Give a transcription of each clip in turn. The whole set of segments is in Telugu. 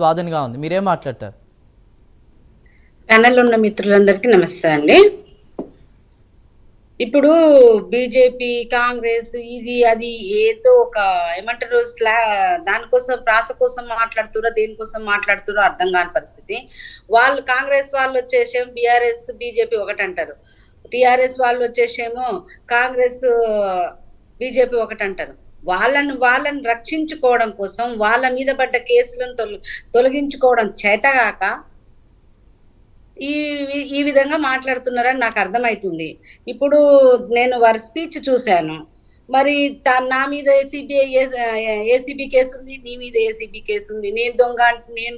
వాదనగా ఉంది. మీరేం మాట్లాడతారు? ప్యానెల్ ఉన్న మిత్రులందరికీ నమస్తే అండి. ఇప్పుడు బీజేపీ, కాంగ్రెస్ ఇది అది ఏదో ఒక ఏమంటారు దానికోసం ప్రాస కోసం మాట్లాడుతురో దేనికోసం మాట్లాడుతురో అర్థం కాని పరిస్థితి. వాళ్ళు కాంగ్రెస్ వాళ్ళు వచ్చేసేమో బీఆర్ఎస్ బీజేపీ ఒకటి అంటారు, టిఆర్ఎస్ వాళ్ళు వచ్చేసేమో కాంగ్రెస్ బీజేపీ ఒకటి అంటారు. వాళ్ళని రక్షించుకోవడం కోసం వాళ్ళ మీద పడ్డ కేసులను తొలగించుకోవడం చేతగాక ఈ ఈ విధంగా మాట్లాడుతున్నారని నాకు అర్థమవుతుంది. ఇప్పుడు నేను వారి స్పీచ్ చూశాను. మరి నా మీద ఏసీబీ కేసు ఉంది, నీ మీద ఏసీబీ కేసు ఉంది, నేను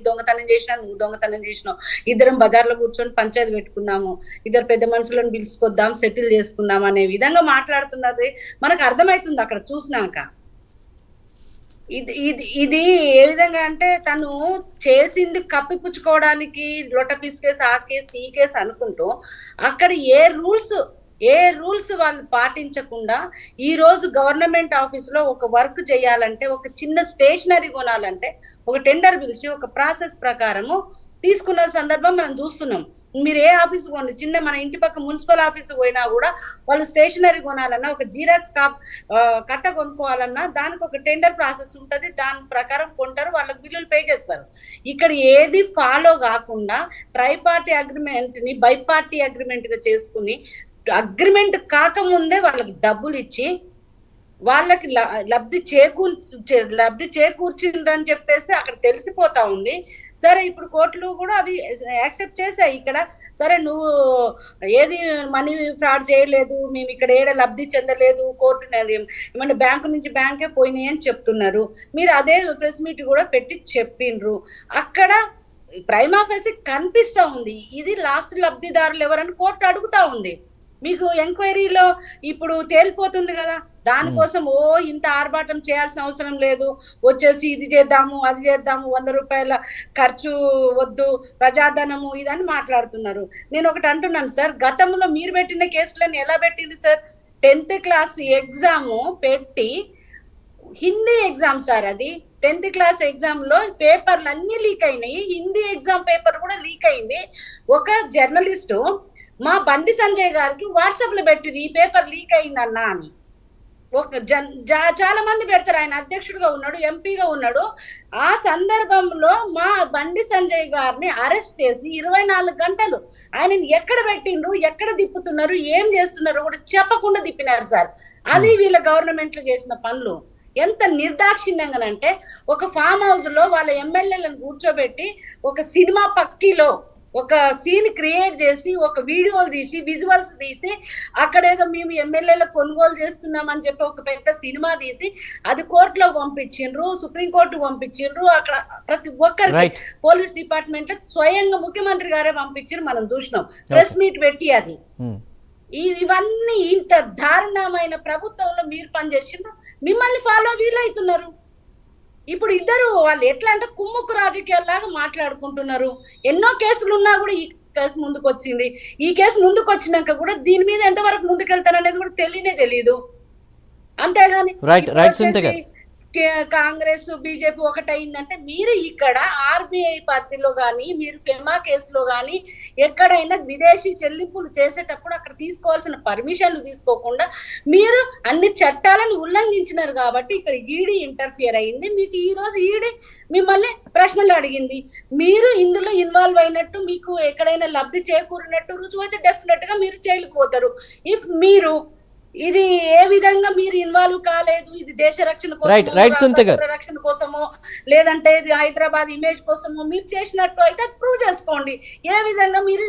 దొంగతనం చేసినా, నువ్వు దొంగతనం చేసినావు, ఇద్దరం బజార్లో కూర్చొని పంచాయతీ పెట్టుకుందాము, ఇద్దరు పెద్ద మనుషులను పిలుచుకొద్దాం, సెటిల్ చేసుకుందాం అనే విధంగా మాట్లాడుతున్నది మనకు అర్థమవుతుంది అక్కడ చూసినాక. ఇది ఏ విధంగా అంటే తను చేసింది కప్పిపుచ్చుకోవడానికి లొటపీస్ కేసు, ఆ కేసు, ఈ కేసు అనుకుంటూ అక్కడ ఏ రూల్స్ వాళ్ళు పాటించకుండా ఈ రోజు గవర్నమెంట్ ఆఫీస్ లో ఒక వర్క్ చేయాలంటే, ఒక చిన్న స్టేషనరీ కొనాలంటే ఒక టెండర్ పిలిచి ఒక ప్రాసెస్ ప్రకారము తీసుకున్న సందర్భం మనం చూస్తున్నాం. మీరు ఏ ఆఫీస్ కొనండి, చిన్న మన ఇంటి పక్క మున్సిపల్ ఆఫీస్ పోయినా కూడా వాళ్ళు స్టేషనరీ కొనాలన్నా, ఒక జీరాక్స్ కట్ట కొనుక్కోవాలన్నా దానికి ఒక టెండర్ ప్రాసెస్ ఉంటుంది, దాని ప్రకారం కొంటారు, వాళ్ళకి బిల్లులు పే చేస్తారు. ఇక్కడ ఏది ఫాలో కాకుండా ట్రైపార్టీ అగ్రిమెంట్ ని బైపార్టీ అగ్రిమెంట్ గా చేసుకుని అగ్రిమెంట్ కాకముందే వాళ్ళకి డబ్బులు ఇచ్చి వాళ్ళకి లబ్ధి చేకూర్చిందని చెప్పేసి అక్కడ తెలిసిపోతా ఉంది. సరే, ఇప్పుడు కోర్టులు కూడా అవి యాక్సెప్ట్ చేశాయి. ఇక్కడ సరే నువ్వు ఏది మనీ ఫ్రాడ్ చేయలేదు, మేము ఇక్కడ ఏడ లబ్ధి చెందలేదు, కోర్టు ఏమంటే బ్యాంకు నుంచి బ్యాంకే పోయినాయి అని చెప్తున్నారు. మీరు అదే ప్రెస్ మీట్ కూడా పెట్టి చెప్పిండ్రు. అక్కడ ప్రైమా ఫేసి కనిపిస్తా ఉంది ఇది లాస్ట్ లబ్ధిదారులు ఎవరని కోర్టు అడుగుతా ఉంది. మీకు ఎంక్వైరీలో ఇప్పుడు తేలిపోతుంది కదా, దానికోసం ఇంత ఆర్భాటం చేయాల్సిన అవసరం లేదు, వచ్చేసి ఇది చేద్దాము అది చేద్దాము, 100 రూపాయల ఖర్చు వద్దు, ప్రజాధనము ఇదని మాట్లాడుతున్నారు. నేను ఒకటి అంటున్నాను సార్, గతంలో మీరు పెట్టిన కేసులను ఎలా పెట్టింది సార్? 10th క్లాస్ ఎగ్జామ్ పెట్టి, హిందీ ఎగ్జామ్ సార్ అది, 10th క్లాస్ ఎగ్జామ్ లో పేపర్లు అన్ని లీక్ అయినాయి, హిందీ ఎగ్జామ్ పేపర్ కూడా లీక్ అయింది. ఒక జర్నలిస్టు మా బండి సంజయ్ గారికి వాట్సాప్ లో పెట్టిరు ఈ పేపర్ లీక్ అయిందన్నా అని. చాలా మంది పెడతారు, ఆయన అధ్యక్షుడిగా ఉన్నాడు, ఎంపీగా ఉన్నాడు. ఆ సందర్భంలో మా బండి సంజయ్ గారిని అరెస్ట్ చేసి 24 గంటలు ఆయనని ఎక్కడ పెట్టిండ్రు, ఎక్కడ తిప్పుతున్నారు, ఏం చేస్తున్నారు కూడా చెప్పకుండా తిప్పినారు సార్. అది వీళ్ళ గవర్నమెంట్ లో చేసిన పనులు. ఎంత నిర్దాక్షిణ్యంగానంటే ఒక ఫామ్ హౌస్ లో వాళ్ళ ఎమ్మెల్యేలను కూర్చోబెట్టి ఒక సినిమా పక్కీలో ఒక సీన్ క్రియేట్ చేసి, ఒక వీడియోలు తీసి, విజువల్స్ తీసి, అక్కడేదో మేము ఎమ్మెల్యేలకు కొనుగోలు చేస్తున్నామని చెప్పి ఒక పెద్ద సినిమా తీసి అది కోర్టులో పంపించిండ్రు, సుప్రీంకోర్టు పంపించిండ్రు. అక్కడ ప్రతి ఒక్కరికి పోలీస్ డిపార్ట్మెంట్ లో స్వయంగా ముఖ్యమంత్రి గారే పంపించారు, మనం చూసినాం ప్రెస్ మీట్ పెట్టి. అది ఇవన్నీ ఇంత దారుణమైన ప్రభుత్వంలో మీరు పనిచేసిండ్రు, మిమ్మల్ని ఫాలో వీలవుతున్నారు. ఇప్పుడు ఇద్దరు వాళ్ళు ఎట్లా అంటే కుమ్ముక్కు రాజకీయాల్లాగా మాట్లాడుకుంటున్నారు. ఎన్నో కేసులు ఉన్నా కూడా ఈ కేసు ముందుకు వచ్చింది, ఈ కేసు ముందుకు వచ్చినాక కూడా దీని మీద ఎంతవరకు ముందుకెళ్తారనేది కూడా తెలియదు. అంతేగాని కాంగ్రెస్ బీజేపీ ఒకటైందంటే మీరు ఇక్కడ ఆర్బీఐ పార్టీలో కానీ, మీరు ఫెమా కేసులో కానీ ఎక్కడైనా విదేశీ చెల్లింపులు చేసేటప్పుడు అక్కడ తీసుకోవాల్సిన పర్మిషన్లు తీసుకోకుండా మీరు అన్ని చట్టాలను ఉల్లంఘించినారు కాబట్టి ఇక్కడ ఈడీ ఇంటర్ఫియర్ అయింది. మీకు ఈ రోజు ఈడీ మిమ్మల్ని ప్రశ్నలు అడిగింది. మీరు ఇందులో ఇన్వాల్వ్ అయినట్టు, మీకు ఎక్కడైనా లబ్ధి చేకూరినట్టు రుజువు అయితే డెఫినెట్ గా మీరు జైలుకు పోతారు. ఇఫ్ మీరు ఇది ఏ విధంగా మీరు ఇన్వాల్వ్ కాలేదు, ఇది దేశ రక్షణ కోసం, రక్షణ కోసమో లేదంటే ఇది హైదరాబాద్ ఇమేజ్ కోసమో మీరు చేసినట్టు అయితే ప్రూవ్ చేసుకోండి. ఏ విధంగా మీరు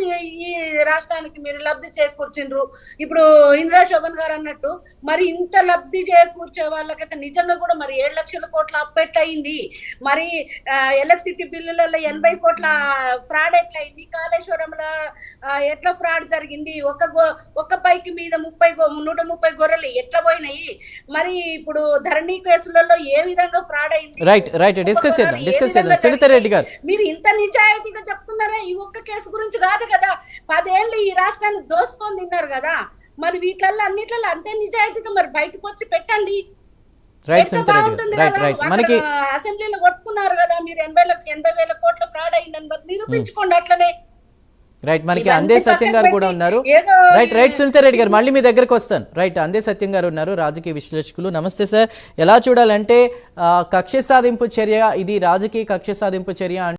ఈ రాష్ట్రానికి మీరు లబ్ధి చేకూర్చిండ్రు. ఇప్పుడు ఇందిరా శోభన్ గారు అన్నట్టు మరి ఇంత లబ్ధి చేకూర్చే వాళ్ళకైతే నిజంగా కూడా మరి 7 లక్షల కోట్ల అప్పెట్ అయింది, మరి ఎలక్ట్రిసిటీ బిల్లులలో 80 కోట్ల ఫ్రాడ్ ఎట్లా అయింది, కాళేశ్వరంలో ఎట్లా ఫ్రాడ్ జరిగింది, ఒక బైక్ మీద 130 గొర్రెలు ఎట్లా పోయినాయి, మరి ఇప్పుడు ధరణి కేసులలో ఏ విధంగా ఫ్రాడ్ అయింది. మీరు ఇంత నిజాయితీగా చెప్తున్నారా? ఈ ఒక్క కేసు గురించి కాదు కదా, 10 ఏళ్ళు ఈ రాష్ట్రాన్ని దోసుకొని తిన్నారు కదా, మరి వీటిల్లో అన్నిట్లలో అంతే నిజాయితీగా మరి బయటకు వచ్చి పెట్టండి. రైట్ పెడితే సునీత రెడ్డి గారు. బాగుంటుంది రైట్ కదా. రైట్ అక్కడ మనకి అసెంబ్లీలో కొట్టుకున్నారు కదా మీరు 80,000 కోట్ల ఫ్రాడ్ అయిందని మరి నిరూపించుకోండి అట్లనే. రైట్ మనకి ఇవన్నీ అందే సత్యం గారు పక్కన కూడా పెట్టి ఉన్నారు. ఏదో రైట్ సునీత రెడ్డి గారు మళ్ళీ మీ దగ్గరకు వస్తాను. రైట్ అందే సత్యం గారు ఉన్నారు, రాజకీయ విశ్లేషకులు. నమస్తే సార్. ఎలా చూడాలంటే కక్ష సాధింపు చర్య, ఇది రాజకీయ కక్ష సాధింపు చర్య